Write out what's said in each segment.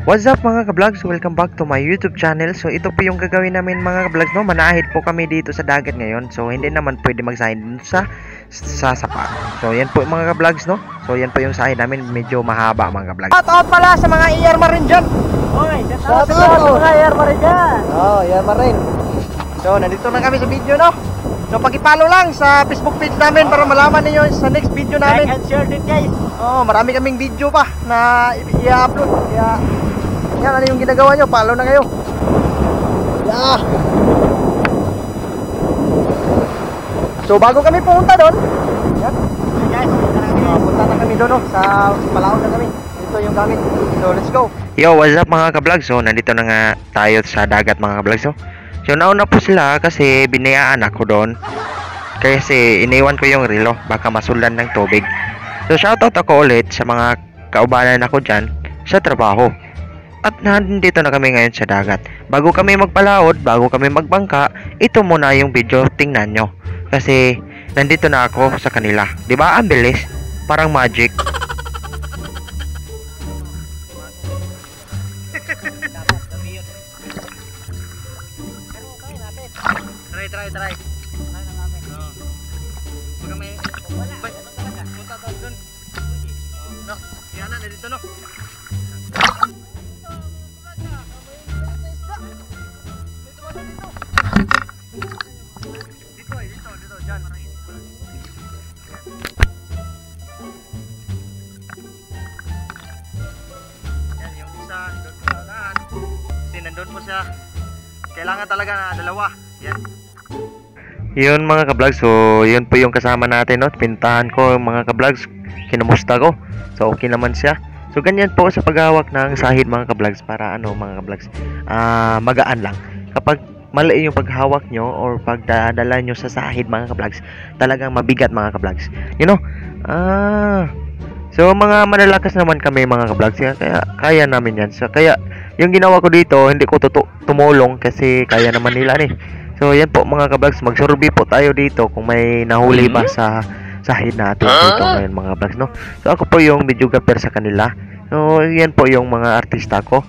What's up mga ka-vlogs? Welcome back to my YouTube channel. So ito po yung gagawin namin mga ka-vlogs, no? Manahid po kami dito sa dagat ngayon. So hindi naman pwede magsahid dun sa sapa. So yan po mga ka-vlogs, no? So yan po yung sahid namin, medyo mahaba mga ka-vlogs. Shout out pala sa mga ER Marine dyan. Oy, shout out sa mga ER Marine dyan. Oh, ER Marine. So nandito na kami sa video, no? So pag-follow lang sa Facebook page namin para malaman niyo sa next video namin. Like and share din guys. Oh, marami kaming video pa na i-upload. Kaya yan, ano yung ginagawa nyo? Follow na kayo. Yeah. So bago kami pumunta doon, yan. Guys, Punta na kami doon, no? Sa Palawan na kami. Ito yung gamit. So let's go. Yo, what's up mga ka-vlog? So nandito na nga tayo sa dagat mga ka-vlog. So nauna po sila kasi binayaan ako doon. Kasi iniwan ko yung relo, baka masuldan ng tubig. So shoutout ako ulit sa mga kaubanan ako dyan sa trabaho. At nandito na kami ngayon sa dagat. Bago kami magpalaod, bago kami magbangka, ito muna yung video, tingnan nyo. Kasi nandito na ako sa kanila. Diba? Ang bilis. Parang magic. Try. Pag may punta doon. No, yan na dito no. Dito, dyan. Yan, yung isa, doon po sa unahan. Kasi nandun po siya. Kailangan talaga na dalawa. Yan. Yun mga ka-vlogs, so yun po yung kasama natin, no? Pintahan ko mga ka-vlogs, kinumusta ko. So okay naman siya. So ganyan po sa paghawak ng sahid mga ka-vlogs para ano mga ka-vlogs, magaan lang. Kapag mali yung paghawak nyo or pagdadala nyo sa sahid mga ka-vlogs, talagang mabigat mga ka-vlogs. You know? So mga malalakas naman kami mga ka-vlogs, kaya kaya namin yan. So kaya yung ginawa ko dito, hindi ko tumulong kasi kaya naman nila eh. So yan po mga ka-vlogs, magsurvey po tayo dito kung may nahuli ba sa sahid natin dito ngayon mga ka-vlogs, no? So ako po yung videographer sa kanila. So yan po yung mga artista ko.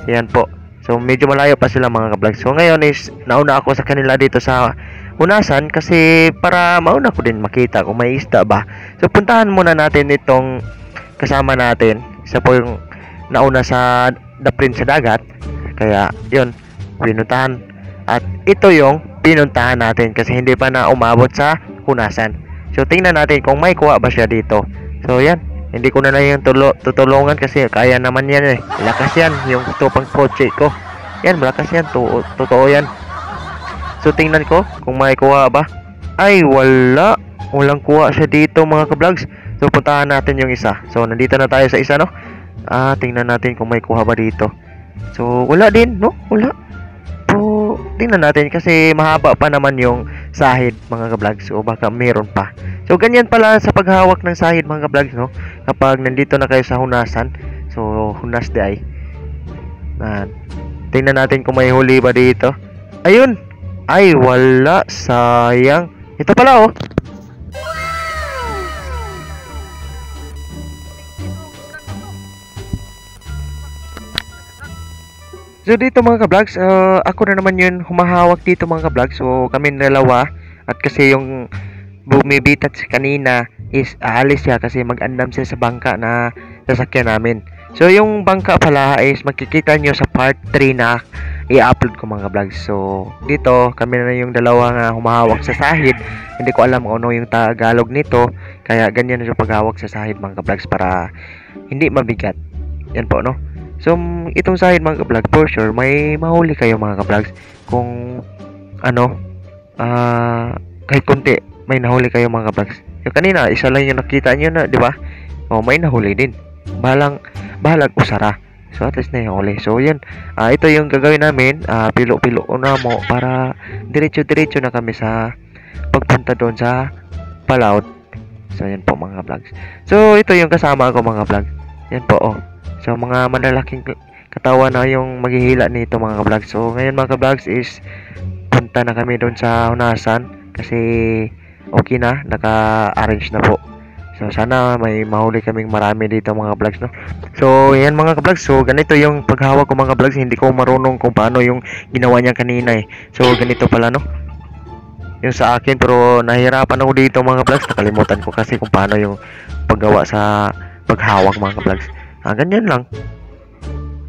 Yan po. So medyo malayo pa sila mga ka-vlogs. So ngayon is nauna ako sa kanila dito sa hunasan kasi para mauna ko din makita kung may isda ba. So puntahan muna natin itong kasama natin. Isa po yung nauna sa daprin sa dagat. Kaya yun, pinuntahan. At ito yung pinuntahan natin kasi hindi pa na umabot sa hunasan. So tingnan natin kung may kuha ba siya dito. So yan, hindi ko na yung tutulungan kasi kaya naman yan eh. Lakas yan, yung tupang kotse ko. Yan, malakas yan, totoo yan. So tingnan ko kung may kuha ba. Ay wala, walang kuha siya dito mga ka-vlogs. So puntahan natin yung isa. So nandito na tayo sa isa, no? Tingnan natin kung may kuha ba dito. So wala din, no? Wala. So, tingnan natin kasi mahaba pa naman yung sahid mga ka-vlogs. So, baka meron pa. So, ganyan pala sa paghawak ng sahid mga ka-vlogs, no? Kapag nandito na kayo sa hunasan. So, hunas di ay. Tingnan natin kung may huli ba dito. Ayun! Ay, wala. Sayang. Ito pala, oh. So dito mga ka-vlogs, ako na naman yun humahawak dito mga ka-vlogs. So kami dalawa at kasi yung bumibitat kanina is aalis siya kasi mag-andam siya sa bangka na sasakyan namin. So yung bangka pala is makikita nyo sa part 3 na i-upload ko mga ka-vlogs. So dito kami na yung dalawa nga humahawak sa sahid. Hindi ko alam kung ano yung Tagalog nito. Kaya ganyan na yung paghawak sa sahid mga ka-vlogs para hindi mabigat. Yan po, no? So, itong sahid mga ka-vlog, for sure, may mahuli kayo mga ka-vlogs. Kung, kahit konti, may nahuli kayo mga ka-vlogs. Yung kanina, isa lang yung nakita nyo na, di ba? O, may nahuli din. Bahalang usara. So, at least na yung huli. So, yun. Ito yung gagawin namin. Pilo-pilo na mo para diretso-diretso na kami sa pagpunta doon sa Palaod. So, yan po mga ka-vlogs. So, ito yung kasama ko mga ka-vlogs. Yan po, oh. So mga malalaking katawan na yung maghihila nito mga ka-vlogs. So ngayon mga ka-vlogs is punta na kami doon sa hunasan kasi okay na, naka-arrange na po. So sana may mahuli kaming marami dito mga vlogs, no. So yan mga ka-vlogs, so ganito yung paghawak ko mga vlogs, hindi ko marunong kung paano yung ginawa niya kanina eh. So ganito pala, no. Yung sa akin, pero nahihirapan ako dito mga vlogs, nakalimutan ko kasi kung paano yung paggawa sa paghawak mga vlogs. Ganyan lang.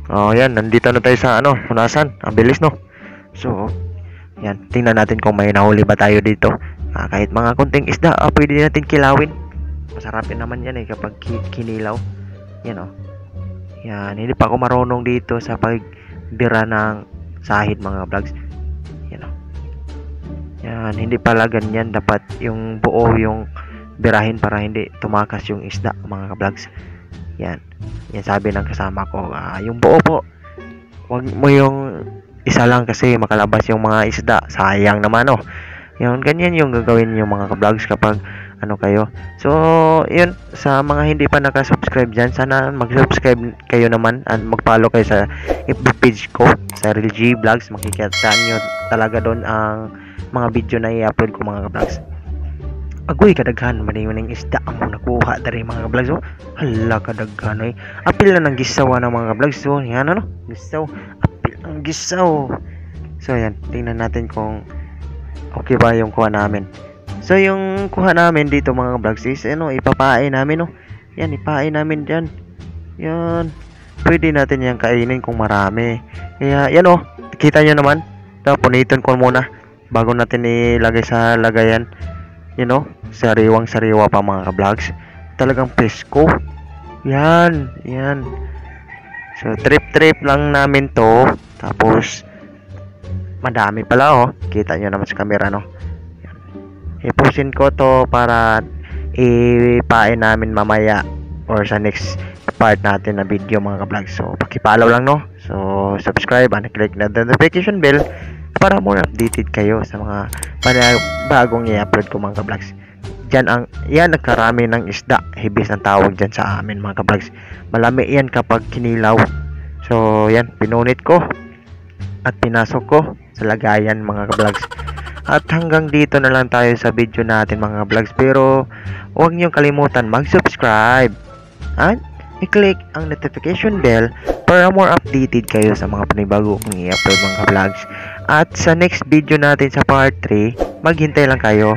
Oh, yan, nandito na tayo sa punasan. Ang bilis, no. So yan, tingnan natin kung may nahuli ba tayo dito. Kahit mga kunting isda, pwede natin kilawin. Masarapin naman yan eh kapag kinilaw. Yan oh. Yan, hindi pa ako marunong dito sa pagbira ng sahid mga vlogs. Yan oh. Yan, hindi pala ganyan. Dapat yung buo yung birahin para hindi tumakas yung isda mga vlogs. Yan. Yan sabi ng kasama ko. Yung buo po. Huwag mo yung isa lang kasi makalabas yung mga isda. Sayang naman oh. Yan, ganyan yung gagawin yung mga ka-vlogs kapag kayo. So, yun, sa mga hindi pa naka-subscribe dyan, sana mag-subscribe kayo naman at mag-follow kayo sa FB page ko, sa Real G Vlogs. Makikita nyo talaga doon ang mga video na i-upload ko mga ka-vlogs. Agoy, kadaghan, maning isda ang nakuha dari mga ka-vlogs. Oh. Hala, kadaghan eh. Apil na ng gisawa ng mga ka-vlogs. So, yan gisaw. Apil ng gisaw. So, yan, tingnan natin kung okay ba yung kuha namin. So yung kuha namin dito mga vlogs is ipapain namin Yan, ipain namin diyan. Yan. Pwede natin yang kainin kung marami. Kaya yan kita nyo naman. Punitin ko muna bago natin ilagay sa lagayan. Sariwang-sariwa pa mga vlogs. Talagang presko. Yan, yan. So trip lang namin to. Tapos madami pala Kita nyo naman sa camera ipusin ko to para ipain namin mamaya or sa next part natin na video mga ka-vlogs. So paki-follow lang so subscribe and click na the notification bell para more updated kayo sa mga bagong i-upload ko mga ka-vlogs. Yan nagkarami ng isda, hibis ang tawag dyan sa amin mga ka-vlogs. Malami yan kapag kinilaw. So yan, pinunit ko at pinasok ko sa lagayan mga ka-vlogs. At hanggang dito na lang tayo sa video natin mga vlogs. Pero huwag niyong kalimutan mag-subscribe at i-click ang notification bell para more updated kayo sa mga panibago kong i-upload mga vlogs. At sa next video natin sa part 3, maghintay lang kayo.